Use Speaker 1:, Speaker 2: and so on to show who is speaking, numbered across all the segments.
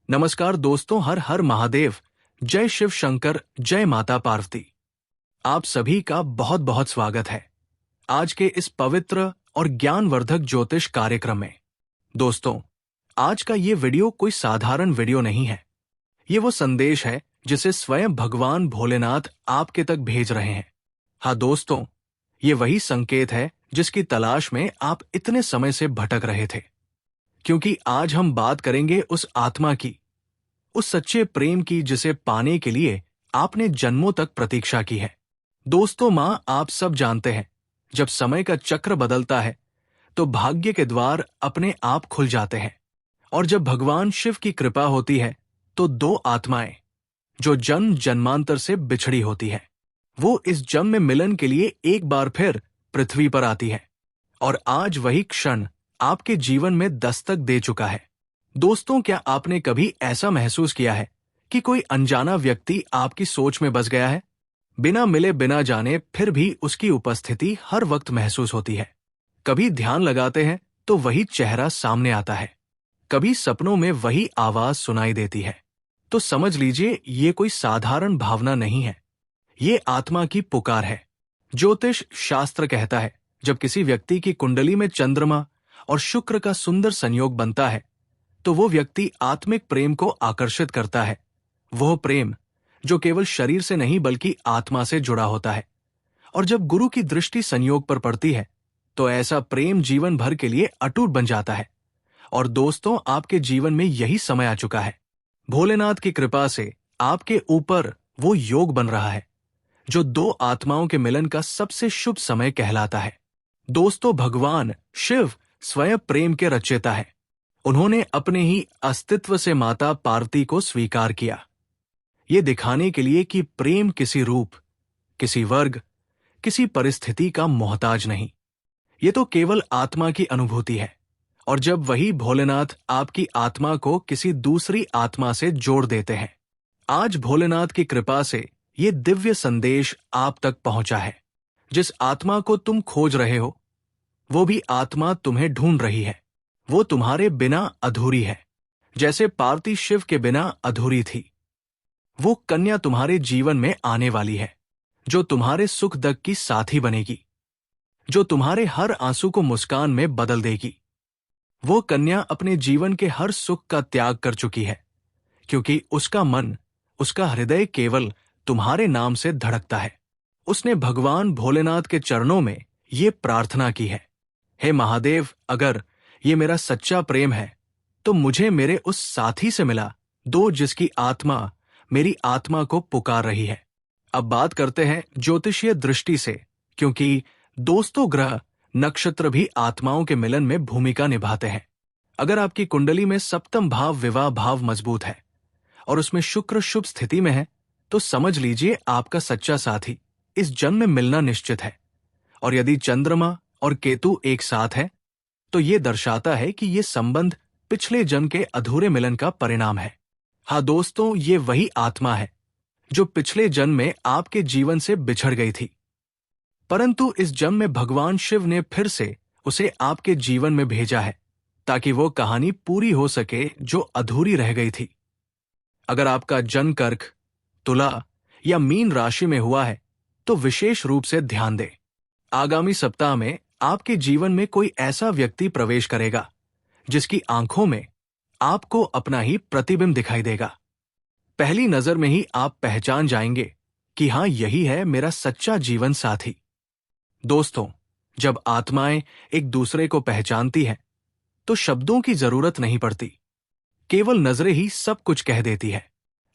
Speaker 1: नमस्कार दोस्तों, हर हर महादेव। जय शिव शंकर, जय माता पार्वती। आप सभी का बहुत बहुत स्वागत है आज के इस पवित्र और ज्ञानवर्धक ज्योतिष कार्यक्रम में। दोस्तों, आज का ये वीडियो कोई साधारण वीडियो नहीं है। ये वो संदेश है जिसे स्वयं भगवान भोलेनाथ आपके तक भेज रहे हैं। हाँ दोस्तों, ये वही संकेत है जिसकी तलाश में आप इतने समय से भटक रहे थे। क्योंकि आज हम बात करेंगे उस आत्मा की, उस सच्चे प्रेम की जिसे पाने के लिए आपने जन्मों तक प्रतीक्षा की है। दोस्तों, मां, आप सब जानते हैं, जब समय का चक्र बदलता है तो भाग्य के द्वार अपने आप खुल जाते हैं। और जब भगवान शिव की कृपा होती है तो दो आत्माएं जो जन्म जन्मांतर से बिछड़ी होती है, वो इस जन्म में मिलन के लिए एक बार फिर पृथ्वी पर आती है। और आज वही क्षण आपके जीवन में दस्तक दे चुका है। दोस्तों, क्या आपने कभी ऐसा महसूस किया है कि कोई अनजाना व्यक्ति आपकी सोच में बस गया है? बिना मिले बिना जाने फिर भी उसकी उपस्थिति हर वक्त महसूस होती है। कभी ध्यान लगाते हैं तो वही चेहरा सामने आता है, कभी सपनों में वही आवाज सुनाई देती है। तो समझ लीजिए, ये कोई साधारण भावना नहीं है, ये आत्मा की पुकार है। ज्योतिष शास्त्र कहता है, जब किसी व्यक्ति की कुंडली में चंद्रमा और शुक्र का सुंदर संयोग बनता है तो वो व्यक्ति आत्मिक प्रेम को आकर्षित करता है। वह प्रेम जो केवल शरीर से नहीं बल्कि आत्मा से जुड़ा होता है। और जब गुरु की दृष्टि संयोग पर पड़ती है तो ऐसा प्रेम जीवन भर के लिए अटूट बन जाता है। और दोस्तों, आपके जीवन में यही समय आ चुका है। भोलेनाथ की कृपा से आपके ऊपर वो योग बन रहा है जो दो आत्माओं के मिलन का सबसे शुभ समय कहलाता है। दोस्तों, भगवान शिव स्वयं प्रेम के रचयिता है। उन्होंने अपने ही अस्तित्व से माता पार्वती को स्वीकार किया, ये दिखाने के लिए कि प्रेम किसी रूप, किसी वर्ग, किसी परिस्थिति का मोहताज नहीं, ये तो केवल आत्मा की अनुभूति है। और जब वही भोलेनाथ आपकी आत्मा को किसी दूसरी आत्मा से जोड़ देते हैं, आज भोलेनाथ की कृपा से ये दिव्य संदेश आप तक पहुंचा है। जिस आत्मा को तुम खोज रहे हो, वो भी आत्मा तुम्हें ढूंढ रही है। वो तुम्हारे बिना अधूरी है, जैसे पार्वती शिव के बिना अधूरी थी। वो कन्या तुम्हारे जीवन में आने वाली है, जो तुम्हारे सुख दुख की साथी बनेगी, जो तुम्हारे हर आंसू को मुस्कान में बदल देगी। वो कन्या अपने जीवन के हर सुख का त्याग कर चुकी है, क्योंकि उसका मन, उसका हृदय केवल तुम्हारे नाम से धड़कता है। उसने भगवान भोलेनाथ के चरणों में ये प्रार्थना की है, हे महादेव, अगर ये मेरा सच्चा प्रेम है तो मुझे मेरे उस साथी से मिला दो जिसकी आत्मा मेरी आत्मा को पुकार रही है। अब बात करते हैं ज्योतिषीय दृष्टि से, क्योंकि दोस्तों, ग्रह नक्षत्र भी आत्माओं के मिलन में भूमिका निभाते हैं। अगर आपकी कुंडली में सप्तम भाव विवाह भाव मजबूत है और उसमें शुक्र शुभ स्थिति में है तो समझ लीजिए आपका सच्चा साथी इस जन्म में मिलना निश्चित है। और यदि चंद्रमा और केतु एक साथ है तो ये दर्शाता है कि ये संबंध पिछले जन्म के अधूरे मिलन का परिणाम है। हाँ दोस्तों, ये वही आत्मा है जो पिछले जन्म में आपके जीवन से बिछड़ गई थी, परंतु इस जन्म में भगवान शिव ने फिर से उसे आपके जीवन में भेजा है ताकि वो कहानी पूरी हो सके जो अधूरी रह गई थी। अगर आपका जन्म कर्क, तुला या मीन राशि में हुआ है तो विशेष रूप से ध्यान दें। आगामी सप्ताह में आपके जीवन में कोई ऐसा व्यक्ति प्रवेश करेगा जिसकी आंखों में आपको अपना ही प्रतिबिंब दिखाई देगा। पहली नजर में ही आप पहचान जाएंगे कि हां, यही है मेरा सच्चा जीवन साथी। दोस्तों, जब आत्माएं एक दूसरे को पहचानती हैं तो शब्दों की जरूरत नहीं पड़ती, केवल नजरें ही सब कुछ कह देती है।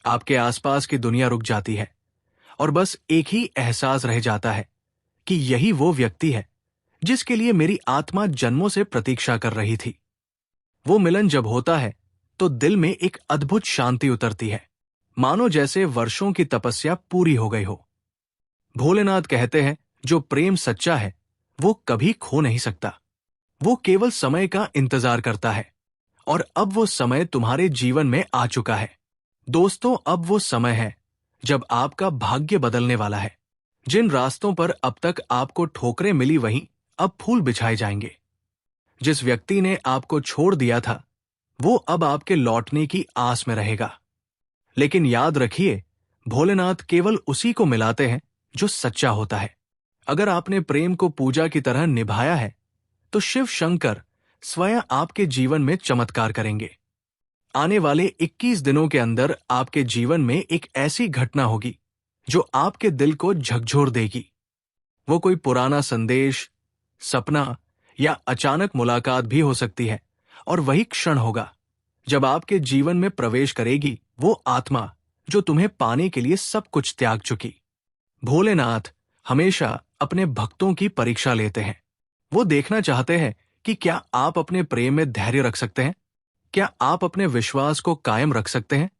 Speaker 1: आपके आसपास की दुनिया रुक जाती है और बस एक ही एहसास रह जाता है कि यही वो व्यक्ति है जिसके लिए मेरी आत्मा जन्मों से प्रतीक्षा कर रही थी। वो मिलन जब होता है तो दिल में एक अद्भुत शांति उतरती है, मानो जैसे वर्षों की तपस्या पूरी हो गई हो। भोलेनाथ कहते हैं, जो प्रेम सच्चा है वो कभी खो नहीं सकता, वो केवल समय का इंतजार करता है। और अब वो समय तुम्हारे जीवन में आ चुका है। दोस्तों, अब वो समय है जब आपका भाग्य बदलने वाला है। जिन रास्तों पर अब तक आपको ठोकरें मिली, वहीं अब फूल बिछाए जाएंगे। जिस व्यक्ति ने आपको छोड़ दिया था वो अब आपके लौटने की आस में रहेगा। लेकिन याद रखिए, भोलेनाथ केवल उसी को मिलाते हैं जो सच्चा होता है। अगर आपने प्रेम को पूजा की तरह निभाया है तो शिव शंकर स्वयं आपके जीवन में चमत्कार करेंगे। आने वाले 21 दिनों के अंदर आपके जीवन में एक ऐसी घटना होगी जो आपके दिल को झकझोर देगी। वो कोई पुराना संदेश, सपना या अचानक मुलाकात भी हो सकती है, और वही क्षण होगा जब आपके जीवन में प्रवेश करेगी वो आत्मा जो तुम्हें पाने के लिए सब कुछ त्याग चुकी। भोलेनाथ हमेशा अपने भक्तों की परीक्षा लेते हैं। वो देखना चाहते हैं कि क्या आप अपने प्रेम में धैर्य रख सकते हैं, क्या आप अपने विश्वास को कायम रख सकते हैं।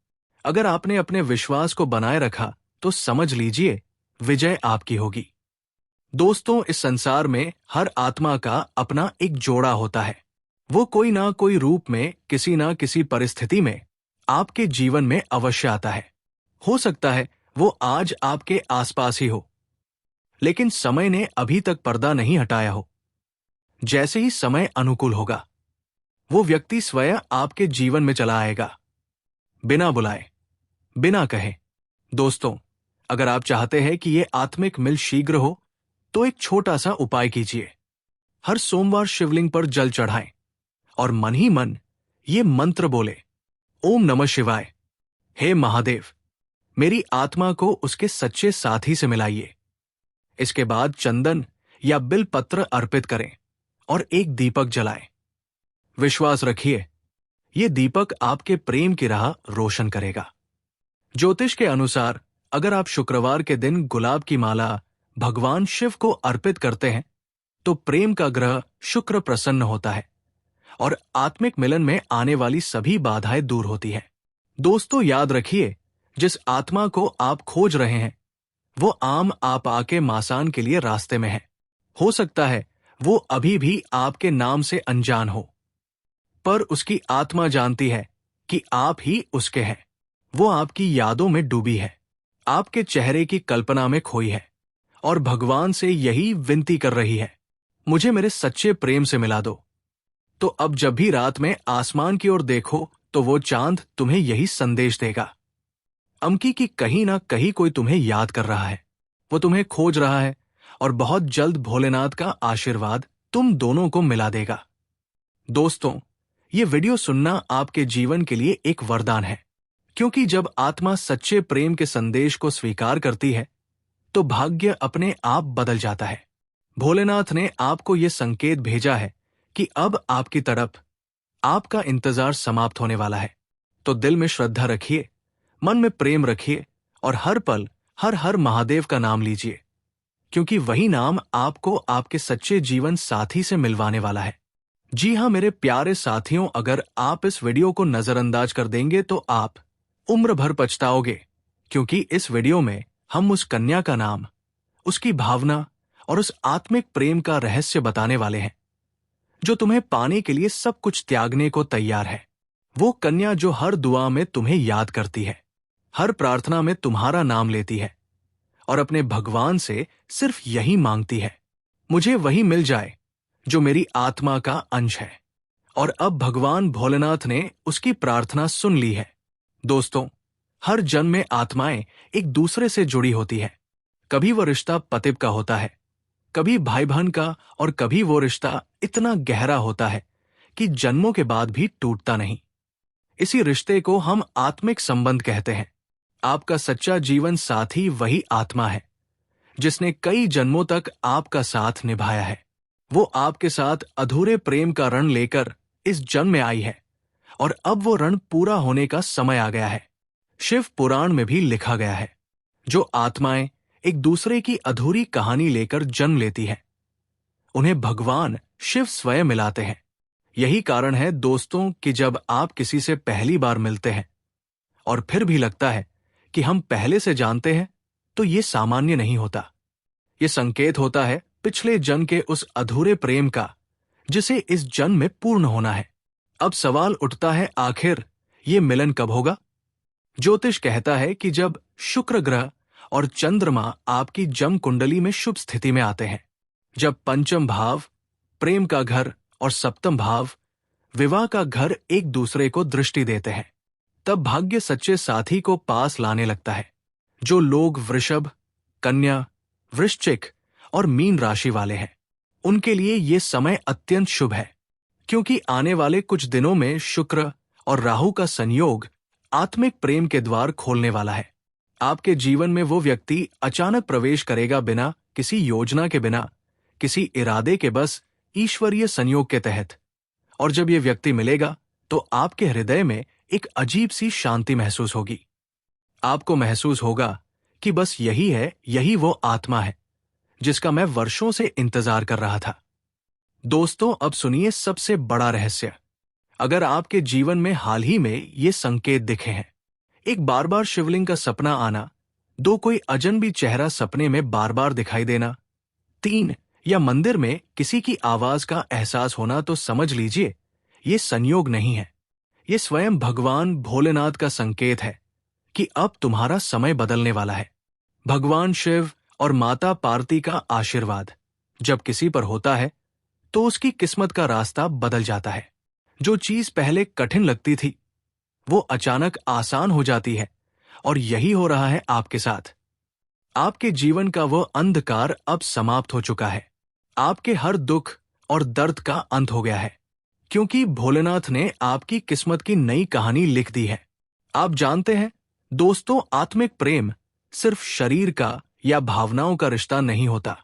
Speaker 1: अगर आपने अपने विश्वास को बनाए रखा तो समझ लीजिए विजय आपकी होगी। दोस्तों, इस संसार में हर आत्मा का अपना एक जोड़ा होता है। वो कोई ना कोई रूप में, किसी ना किसी परिस्थिति में आपके जीवन में अवश्य आता है। हो सकता है वो आज आपके आसपास ही हो, लेकिन समय ने अभी तक पर्दा नहीं हटाया हो। जैसे ही समय अनुकूल होगा, वो व्यक्ति स्वयं आपके जीवन में चला आएगा, बिना बुलाए, बिना कहे। दोस्तों, अगर आप चाहते हैं कि ये आत्मिक मिल शीघ्र हो तो एक छोटा सा उपाय कीजिए। हर सोमवार शिवलिंग पर जल चढ़ाएं और मन ही मन ये मंत्र बोले, ओम नमः शिवाय। हे महादेव, मेरी आत्मा को उसके सच्चे साथी से मिलाइए। इसके बाद चंदन या बिल पत्र अर्पित करें और एक दीपक जलाएं। विश्वास रखिए, ये दीपक आपके प्रेम की राह रोशन करेगा। ज्योतिष के अनुसार अगर आप शुक्रवार के दिन गुलाब की माला भगवान शिव को अर्पित करते हैं तो प्रेम का ग्रह शुक्र प्रसन्न होता है और आत्मिक मिलन में आने वाली सभी बाधाएं दूर होती हैं। दोस्तों, याद रखिए, जिस आत्मा को आप खोज रहे हैं वो आम आप आके मासान के लिए रास्ते में है। हो सकता है वो अभी भी आपके नाम से अनजान हो, पर उसकी आत्मा जानती है कि आप ही उसके हैं। वो आपकी यादों में डूबी है, आपके चेहरे की कल्पना में खोई है और भगवान से यही विनती कर रही है, मुझे मेरे सच्चे प्रेम से मिला दो। तो अब जब भी रात में आसमान की ओर देखो तो वो चांद तुम्हें यही संदेश देगा, अमकी की कहीं ना कहीं कोई तुम्हें याद कर रहा है, वो तुम्हें खोज रहा है और बहुत जल्द भोलेनाथ का आशीर्वाद तुम दोनों को मिला देगा। दोस्तों, ये वीडियो सुनना आपके जीवन के लिए एक वरदान है, क्योंकि जब आत्मा सच्चे प्रेम के संदेश को स्वीकार करती है तो भाग्य अपने आप बदल जाता है। भोलेनाथ ने आपको ये संकेत भेजा है कि अब आपकी तरफ आपका इंतजार समाप्त होने वाला है। तो दिल में श्रद्धा रखिए, मन में प्रेम रखिए और हर पल हर हर महादेव का नाम लीजिए, क्योंकि वही नाम आपको आपके सच्चे जीवन साथी से मिलवाने वाला है। जी हां मेरे प्यारे साथियों, अगर आप इस वीडियो को नजरअंदाज कर देंगे तो आप उम्र भर पछताओगे, क्योंकि इस वीडियो में हम उस कन्या का नाम, उसकी भावना और उस आत्मिक प्रेम का रहस्य बताने वाले हैं जो तुम्हें पाने के लिए सब कुछ त्यागने को तैयार है। वो कन्या जो हर दुआ में तुम्हें याद करती है, हर प्रार्थना में तुम्हारा नाम लेती है और अपने भगवान से सिर्फ यही मांगती है, मुझे वही मिल जाए जो मेरी आत्मा का अंश है। और अब भगवान भोलेनाथ ने उसकी प्रार्थना सुन ली है। दोस्तों, हर जन्म में आत्माएं एक दूसरे से जुड़ी होती है। कभी वो रिश्ता पति का होता है, कभी भाई बहन का, और कभी वो रिश्ता इतना गहरा होता है कि जन्मों के बाद भी टूटता नहीं। इसी रिश्ते को हम आत्मिक संबंध कहते हैं। आपका सच्चा जीवन साथी वही आत्मा है जिसने कई जन्मों तक आपका साथ निभाया है। वो आपके साथ अधूरे प्रेम का रण लेकर इस जन्म में आई है और अब वो रण पूरा होने का समय आ गया है। शिव पुराण में भी लिखा गया है, जो आत्माएं एक दूसरे की अधूरी कहानी लेकर जन्म लेती हैं, उन्हें भगवान शिव स्वयं मिलाते हैं। यही कारण है दोस्तों कि जब आप किसी से पहली बार मिलते हैं और फिर भी लगता है कि हम पहले से जानते हैं, तो ये सामान्य नहीं होता। ये संकेत होता है पिछले जन्म के उस अधूरे प्रेम का, जिसे इस जन्म में पूर्ण होना है। अब सवाल उठता है, आखिर ये मिलन कब होगा? ज्योतिष कहता है कि जब शुक्र ग्रह और चंद्रमा आपकी जन्म कुंडली में शुभ स्थिति में आते हैं, जब पंचम भाव प्रेम का घर और सप्तम भाव विवाह का घर एक दूसरे को दृष्टि देते हैं, तब भाग्य सच्चे साथी को पास लाने लगता है। जो लोग वृषभ, कन्या, वृश्चिक और मीन राशि वाले हैं, उनके लिए ये समय अत्यंत शुभ है, क्योंकि आने वाले कुछ दिनों में शुक्र और राहु का संयोग आत्मिक प्रेम के द्वार खोलने वाला है। आपके जीवन में वो व्यक्ति अचानक प्रवेश करेगा, बिना किसी योजना के, बिना किसी इरादे के, बस ईश्वरीय संयोग के तहत। और जब ये व्यक्ति मिलेगा तो आपके हृदय में एक अजीब सी शांति महसूस होगी। आपको महसूस होगा कि बस यही है, यही वो आत्मा है जिसका मैं वर्षों से इंतजार कर रहा था। दोस्तों, अब सुनिए सबसे बड़ा रहस्य। अगर आपके जीवन में हाल ही में ये संकेत दिखे हैं, एक बार बार शिवलिंग का सपना आना, 2 कोई अजनबी चेहरा सपने में बार बार दिखाई देना, 3 या मंदिर में किसी की आवाज का एहसास होना, तो समझ लीजिए ये संयोग नहीं है। ये स्वयं भगवान भोलेनाथ का संकेत है कि अब तुम्हारा समय बदलने वाला है। भगवान शिव और माता पार्वती का आशीर्वाद जब किसी पर होता है तो उसकी किस्मत का रास्ता बदल जाता है। जो चीज पहले कठिन लगती थी वो अचानक आसान हो जाती है, और यही हो रहा है आपके साथ। आपके जीवन का वो अंधकार अब समाप्त हो चुका है। आपके हर दुख और दर्द का अंत हो गया है, क्योंकि भोलेनाथ ने आपकी किस्मत की नई कहानी लिख दी है। आप जानते हैं दोस्तों, आत्मिक प्रेम सिर्फ शरीर का या भावनाओं का रिश्ता नहीं होता।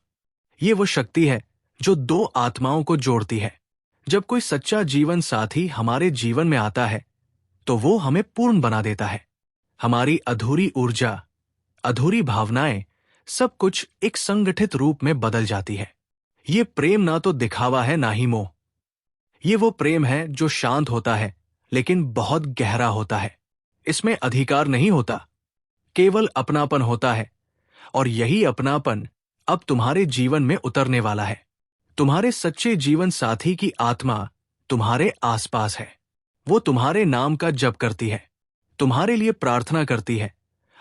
Speaker 1: ये वो शक्ति है जो 2 आत्माओं को जोड़ती है। जब कोई सच्चा जीवन साथी हमारे जीवन में आता है तो वो हमें पूर्ण बना देता है। हमारी अधूरी ऊर्जा, अधूरी भावनाएं, सब कुछ एक संगठित रूप में बदल जाती है। ये प्रेम ना तो दिखावा है, ना ही मोह। ये वो प्रेम है जो शांत होता है लेकिन बहुत गहरा होता है। इसमें अधिकार नहीं होता, केवल अपनापन होता है। और यही अपनापन अब तुम्हारे जीवन में उतरने वाला है। तुम्हारे सच्चे जीवन साथी की आत्मा तुम्हारे आसपास है। वो तुम्हारे नाम का जप करती है, तुम्हारे लिए प्रार्थना करती है,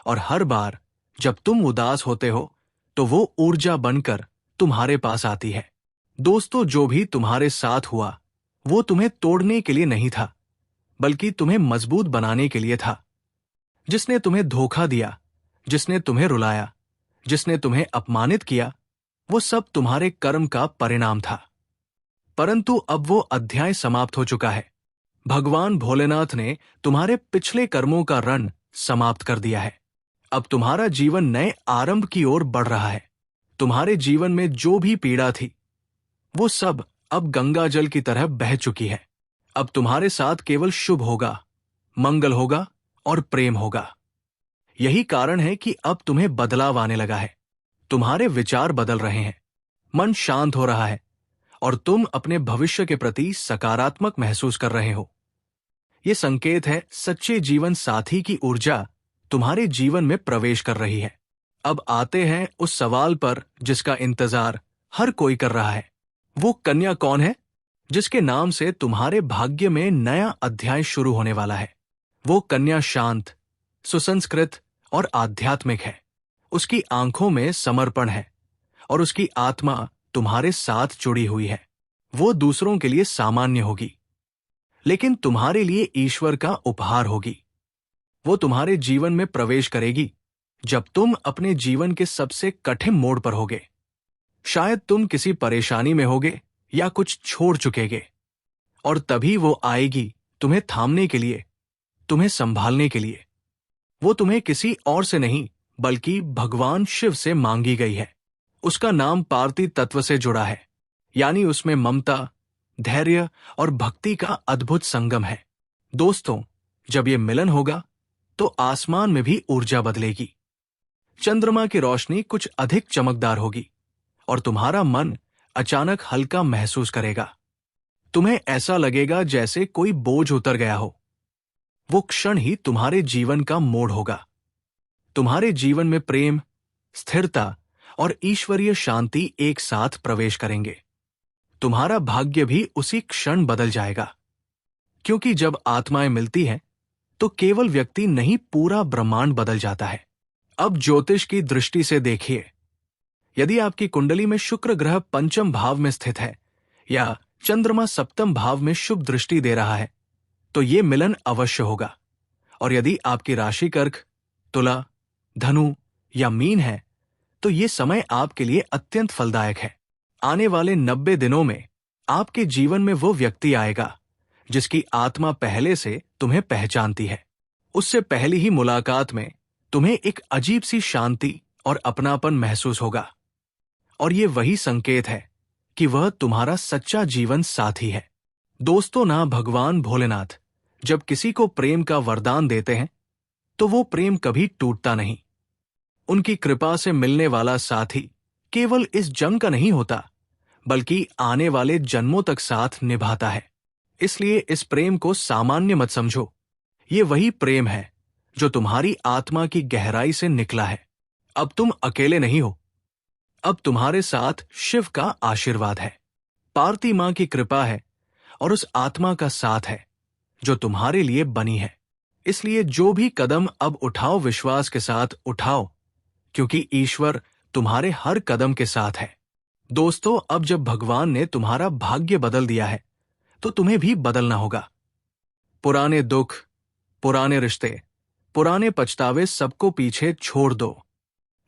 Speaker 1: और हर बार जब तुम उदास होते हो तो वो ऊर्जा बनकर तुम्हारे पास आती है। दोस्तों, जो भी तुम्हारे साथ हुआ वो तुम्हें तोड़ने के लिए नहीं था, बल्कि तुम्हें मजबूत बनाने के लिए था। जिसने तुम्हें धोखा दिया, जिसने तुम्हें रुलाया, जिसने तुम्हें अपमानित किया, वो सब तुम्हारे कर्म का परिणाम था। परंतु अब वो अध्याय समाप्त हो चुका है। भगवान भोलेनाथ ने तुम्हारे पिछले कर्मों का रण समाप्त कर दिया है। अब तुम्हारा जीवन नए आरंभ की ओर बढ़ रहा है। तुम्हारे जीवन में जो भी पीड़ा थी वो सब अब गंगा जल की तरह बह चुकी है। अब तुम्हारे साथ केवल शुभ होगा, मंगल होगा और प्रेम होगा। यही कारण है कि अब तुम्हें बदलाव आने लगा है। तुम्हारे विचार बदल रहे हैं, मन शांत हो रहा है, और तुम अपने भविष्य के प्रति सकारात्मक महसूस कर रहे हो। ये संकेत है सच्चे जीवन साथी की ऊर्जा तुम्हारे जीवन में प्रवेश कर रही है। अब आते हैं उस सवाल पर जिसका इंतजार हर कोई कर रहा है। वो कन्या कौन है जिसके नाम से तुम्हारे भाग्य में नया अध्याय शुरू होने वाला है? वो कन्या शांत, सुसंस्कृत और आध्यात्मिक है। उसकी आंखों में समर्पण है और उसकी आत्मा तुम्हारे साथ जुड़ी हुई है। वो दूसरों के लिए सामान्य होगी, लेकिन तुम्हारे लिए ईश्वर का उपहार होगी। वो तुम्हारे जीवन में प्रवेश करेगी जब तुम अपने जीवन के सबसे कठिन मोड़ पर होगे। शायद तुम किसी परेशानी में होगे या कुछ छोड़ चुकेगे, और तभी वो आएगी तुम्हें थामने के लिए, तुम्हें संभालने के लिए। वो तुम्हें किसी और से नहीं बल्कि भगवान शिव से मांगी गई है। उसका नाम पार्वती तत्व से जुड़ा है, यानी उसमें ममता, धैर्य और भक्ति का अद्भुत संगम है। दोस्तों, जब ये मिलन होगा तो आसमान में भी ऊर्जा बदलेगी। चंद्रमा की रोशनी कुछ अधिक चमकदार होगी और तुम्हारा मन अचानक हल्का महसूस करेगा। तुम्हें ऐसा लगेगा जैसे कोई बोझ उतर गया हो। वो क्षण ही तुम्हारे जीवन का मोड़ होगा। तुम्हारे जीवन में प्रेम, स्थिरता और ईश्वरीय शांति एक साथ प्रवेश करेंगे। तुम्हारा भाग्य भी उसी क्षण बदल जाएगा, क्योंकि जब आत्माएं मिलती हैं तो केवल व्यक्ति नहीं, पूरा ब्रह्मांड बदल जाता है। अब ज्योतिष की दृष्टि से देखिए। यदि आपकी कुंडली में शुक्र ग्रह पंचम भाव में स्थित है या चंद्रमा सप्तम भाव में शुभ दृष्टि दे रहा है, तो ये मिलन अवश्य होगा। और यदि आपकी राशि कर्क, तुला, धनु या मीन है, तो ये समय आपके लिए अत्यंत फलदायक है। आने वाले 90 दिनों में आपके जीवन में वो व्यक्ति आएगा जिसकी आत्मा पहले से तुम्हें पहचानती है। उससे पहली ही मुलाकात में तुम्हें एक अजीब सी शांति और अपनापन महसूस होगा, और ये वही संकेत है कि वह तुम्हारा सच्चा जीवन साथी है। दोस्तों, ना भगवान भोलेनाथ जब किसी को प्रेम का वरदान देते हैं तो वो प्रेम कभी टूटता नहीं। उनकी कृपा से मिलने वाला साथी केवल इस जन्म का नहीं होता, बल्कि आने वाले जन्मों तक साथ निभाता है। इसलिए इस प्रेम को सामान्य मत समझो। ये वही प्रेम है जो तुम्हारी आत्मा की गहराई से निकला है। अब तुम अकेले नहीं हो। अब तुम्हारे साथ शिव का आशीर्वाद है, पार्वती मां की कृपा है और उस आत्मा का साथ है जो तुम्हारे लिए बनी है। इसलिए जो भी कदम अब उठाओ, विश्वास के साथ उठाओ, क्योंकि ईश्वर तुम्हारे हर कदम के साथ है। दोस्तों, अब जब भगवान ने तुम्हारा भाग्य बदल दिया है तो तुम्हें भी बदलना होगा। पुराने दुख, पुराने रिश्ते, पुराने पछतावे सबको पीछे छोड़ दो।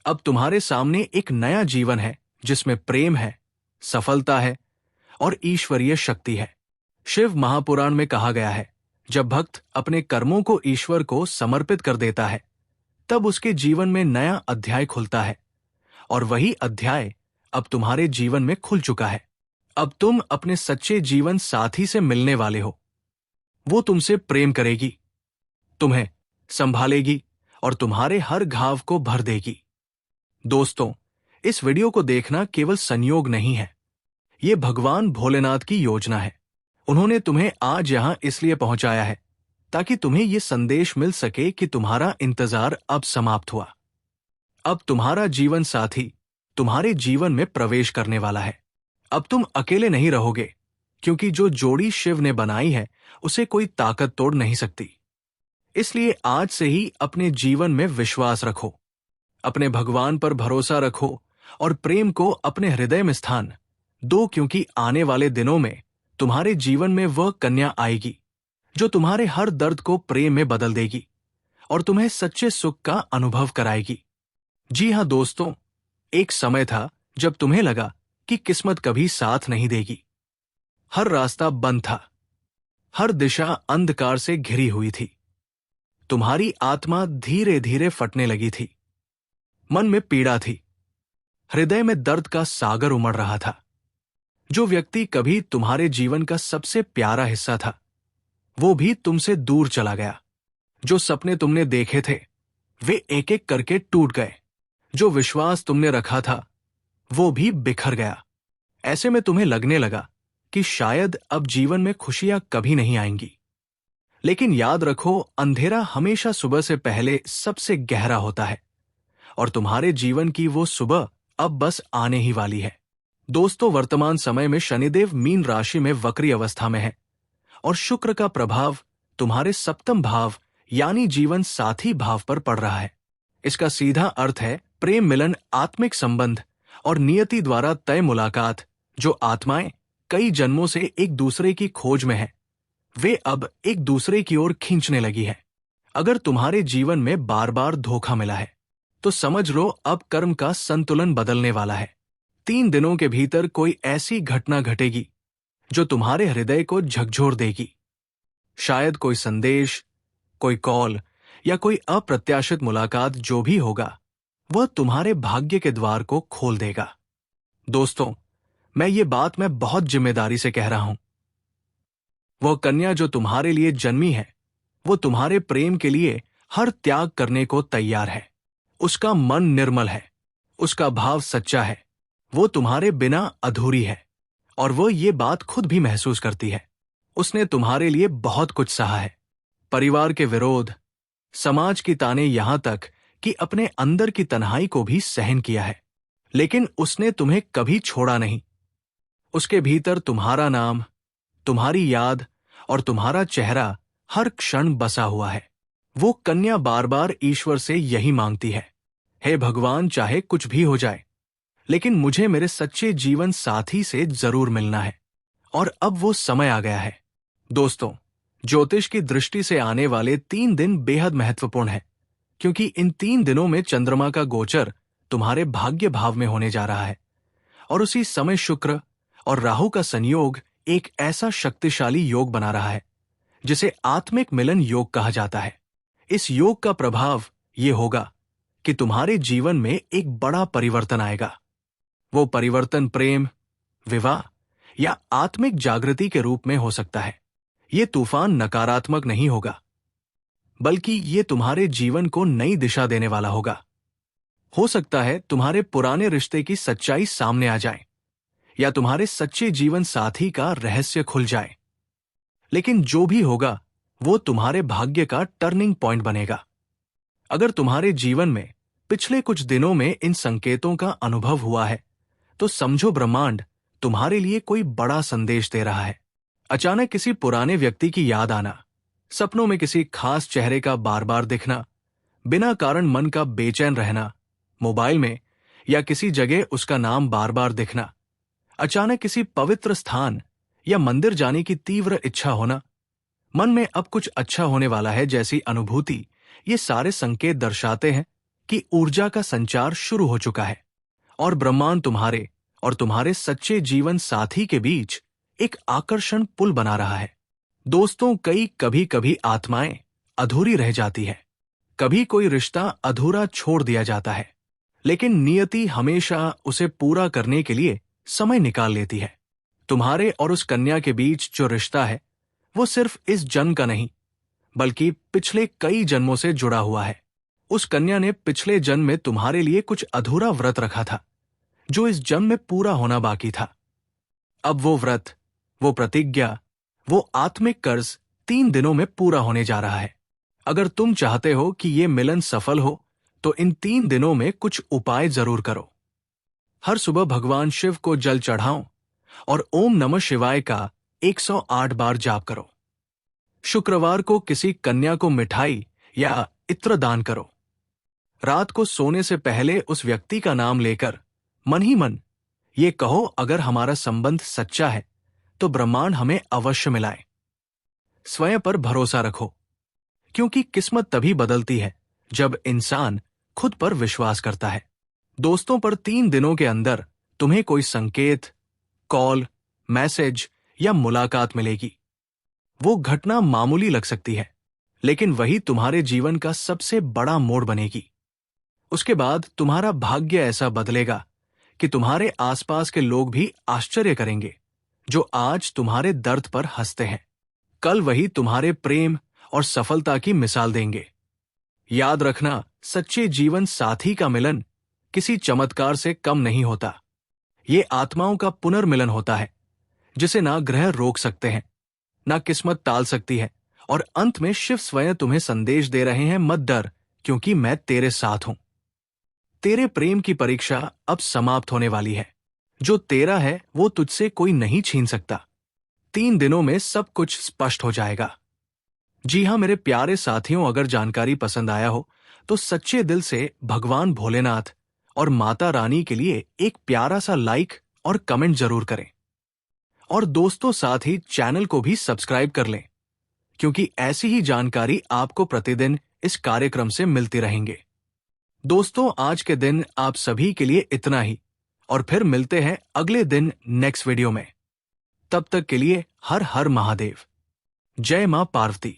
Speaker 1: अब तुम्हारे सामने एक नया जीवन है जिसमें प्रेम है, सफलता है और ईश्वरीय शक्ति है। शिव महापुराण में कहा गया है, जब भक्त अपने कर्मों को ईश्वर को समर्पित कर देता है तब उसके जीवन में नया अध्याय खुलता है, और वही अध्याय अब तुम्हारे जीवन में खुल चुका है। अब तुम अपने सच्चे जीवन साथी से मिलने वाले हो। वो तुमसे प्रेम करेगी, तुम्हें संभालेगी और तुम्हारे हर घाव को भर देगी। दोस्तों, इस वीडियो को देखना केवल संयोग नहीं है, ये भगवान भोलेनाथ की योजना है। उन्होंने तुम्हें आज यहां इसलिए पहुंचाया है ताकि तुम्हें यह संदेश मिल सके कि तुम्हारा इंतजार अब समाप्त हुआ। अब तुम्हारा जीवन साथी तुम्हारे जीवन में प्रवेश करने वाला है। अब तुम अकेले नहीं रहोगे, क्योंकि जो जोड़ी शिव ने बनाई है उसे कोई ताकत तोड़ नहीं सकती। इसलिए आज से ही अपने जीवन में विश्वास रखो, अपने भगवान पर भरोसा रखो और प्रेम को अपने हृदय में स्थान दो, क्योंकि आने वाले दिनों में तुम्हारे जीवन में वह कन्या आएगी जो तुम्हारे हर दर्द को प्रेम में बदल देगी और तुम्हें सच्चे सुख का अनुभव कराएगी। जी हां दोस्तों, एक समय था जब तुम्हें लगा कि किस्मत कभी साथ नहीं देगी। हर रास्ता बंद था, हर दिशा अंधकार से घिरी हुई थी। तुम्हारी आत्मा धीरे धीरे फटने लगी थी, मन में पीड़ा थी, हृदय में दर्द का सागर उमड़ रहा था। जो व्यक्ति कभी तुम्हारे जीवन का सबसे प्यारा हिस्सा था, वो भी तुमसे दूर चला गया। जो सपने तुमने देखे थे, वे एक एक करके टूट गए। जो विश्वास तुमने रखा था, वो भी बिखर गया। ऐसे में तुम्हें लगने लगा कि शायद अब जीवन में खुशियां कभी नहीं आएंगी। लेकिन याद रखो, अंधेरा हमेशा सुबह से पहले सबसे गहरा होता है, और तुम्हारे जीवन की वो सुबह अब बस आने ही वाली है। दोस्तों, वर्तमान समय में शनिदेव मीन राशि में वक्री अवस्था में है और शुक्र का प्रभाव तुम्हारे सप्तम भाव यानी जीवन साथी भाव पर पड़ रहा है। इसका सीधा अर्थ है प्रेम, मिलन, आत्मिक संबंध और नियति द्वारा तय मुलाकात। जो आत्माएं कई जन्मों से एक दूसरे की खोज में हैं, वे अब एक दूसरे की ओर खींचने लगी है। अगर तुम्हारे जीवन में बार बार धोखा मिला है तो समझ लो अब कर्म का संतुलन बदलने वाला है। 3 दिनों के भीतर कोई ऐसी घटना घटेगी जो तुम्हारे हृदय को झकझोर देगी। शायद कोई संदेश, कोई कॉल या कोई अप्रत्याशित मुलाकात, जो भी होगा वह तुम्हारे भाग्य के द्वार को खोल देगा। दोस्तों, ये बात मैं बहुत जिम्मेदारी से कह रहा हूं। वह कन्या जो तुम्हारे लिए जन्मी है, वो तुम्हारे प्रेम के लिए हर त्याग करने को तैयार है। उसका मन निर्मल है, उसका भाव सच्चा है, वो तुम्हारे बिना अधूरी है और वो ये बात खुद भी महसूस करती है। उसने तुम्हारे लिए बहुत कुछ सहा है, परिवार के विरोध, समाज की ताने, यहां तक कि अपने अंदर की तन्हाई को भी सहन किया है, लेकिन उसने तुम्हें कभी छोड़ा नहीं। उसके भीतर तुम्हारा नाम, तुम्हारी याद और तुम्हारा चेहरा हर क्षण बसा हुआ है। वो कन्या बार बार ईश्वर से यही मांगती है, हे भगवान, चाहे कुछ भी हो जाए, लेकिन मुझे मेरे सच्चे जीवन साथी से जरूर मिलना है। और अब वो समय आ गया है। दोस्तों, ज्योतिष की दृष्टि से आने वाले 3 दिन बेहद महत्वपूर्ण हैं, क्योंकि इन 3 दिनों में चंद्रमा का गोचर तुम्हारे भाग्य भाव में होने जा रहा है और उसी समय शुक्र और राहु का संयोग एक ऐसा शक्तिशाली योग बना रहा है जिसे आत्मिक मिलन योग कहा जाता है। इस योग का प्रभाव ये होगा कि तुम्हारे जीवन में एक बड़ा परिवर्तन आएगा। वो परिवर्तन प्रेम, विवाह या आत्मिक जागृति के रूप में हो सकता है। ये तूफान नकारात्मक नहीं होगा, बल्कि ये तुम्हारे जीवन को नई दिशा देने वाला होगा। हो सकता है तुम्हारे पुराने रिश्ते की सच्चाई सामने आ जाए या तुम्हारे सच्चे जीवन साथी का रहस्य खुल जाए। लेकिन जो भी होगा वो तुम्हारे भाग्य का टर्निंग पॉइंट बनेगा। अगर तुम्हारे जीवन में पिछले कुछ दिनों में इन संकेतों का अनुभव हुआ है तो समझो ब्रह्मांड तुम्हारे लिए कोई बड़ा संदेश दे रहा है। अचानक किसी पुराने व्यक्ति की याद आना, सपनों में किसी खास चेहरे का बार बार दिखना, बिना कारण मन का बेचैन रहना, मोबाइल में या किसी जगह उसका नाम बार बार दिखना, अचानक किसी पवित्र स्थान या मंदिर जाने की तीव्र इच्छा होना, मन में अब कुछ अच्छा होने वाला है जैसी अनुभूति, ये सारे संकेत दर्शाते हैं कि ऊर्जा का संचार शुरू हो चुका है और ब्रह्मांड तुम्हारे और तुम्हारे सच्चे जीवन साथी के बीच एक आकर्षण पुल बना रहा है। दोस्तों, कभी कभी आत्माएं अधूरी रह जाती है, कभी कोई रिश्ता अधूरा छोड़ दिया जाता है, लेकिन नियति हमेशा उसे पूरा करने के लिए समय निकाल लेती है। तुम्हारे और उस कन्या के बीच जो रिश्ता है वो सिर्फ इस जन्म का नहीं, बल्कि पिछले कई जन्मों से जुड़ा हुआ है। उस कन्या ने पिछले जन्म में तुम्हारे लिए कुछ अधूरा व्रत रखा था जो इस जन्म में पूरा होना बाकी था। अब वो व्रत, वो प्रतिज्ञा, वो आत्मिक कर्ज 3 दिनों में पूरा होने जा रहा है। अगर तुम चाहते हो कि ये मिलन सफल हो तो इन 3 दिनों में कुछ उपाय जरूर करो। हर सुबह भगवान शिव को जल चढ़ाओ और ओम नमः शिवाय का 108 बार जाप करो। शुक्रवार को किसी कन्या को मिठाई या इत्र दान करो। रात को सोने से पहले उस व्यक्ति का नाम लेकर मन ही मन ये कहो, अगर हमारा संबंध सच्चा है तो ब्रह्मांड हमें अवश्य मिलाए। स्वयं पर भरोसा रखो, क्योंकि किस्मत तभी बदलती है जब इंसान खुद पर विश्वास करता है। दोस्तों, पर 3 दिनों के अंदर तुम्हें कोई संकेत, कॉल, मैसेज या मुलाकात मिलेगी। वो घटना मामूली लग सकती है, लेकिन वही तुम्हारे जीवन का सबसे बड़ा मोड़ बनेगी। उसके बाद तुम्हारा भाग्य ऐसा बदलेगा कि तुम्हारे आसपास के लोग भी आश्चर्य करेंगे। जो आज तुम्हारे दर्द पर हंसते हैं, कल वही तुम्हारे प्रेम और सफलता की मिसाल देंगे। याद रखना, सच्चे जीवन साथी का मिलन किसी चमत्कार से कम नहीं होता। ये आत्माओं का पुनर्मिलन होता है जिसे ना ग्रह रोक सकते हैं, ना किस्मत टाल सकती है। और अंत में शिव स्वयं तुम्हें संदेश दे रहे हैं, मत डर, क्योंकि मैं तेरे साथ हूं। तेरे प्रेम की परीक्षा अब समाप्त होने वाली है। जो तेरा है वो तुझसे कोई नहीं छीन सकता। 3 दिनों में सब कुछ स्पष्ट हो जाएगा। जी हां मेरे प्यारे साथियों, अगर जानकारी पसंद आया हो तो सच्चे दिल से भगवान भोलेनाथ और माता रानी के लिए एक प्यारा सा लाइक और कमेंट जरूर करें। और दोस्तों, साथ ही चैनल को भी सब्सक्राइब कर लें, क्योंकि ऐसी ही जानकारी आपको प्रतिदिन इस कार्यक्रम से मिलती रहेंगे। दोस्तों, आज के दिन आप सभी के लिए इतना ही, और फिर मिलते हैं अगले दिन नेक्स्ट वीडियो में। तब तक के लिए हर हर महादेव, जय मां पार्वती।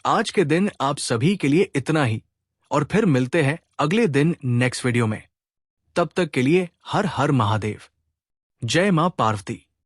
Speaker 1: आज के दिन आप सभी के लिए इतना ही, और फिर मिलते हैं अगले दिन नेक्स्ट वीडियो में। तब तक के लिए हर हर महादेव, जय मां पार्वती।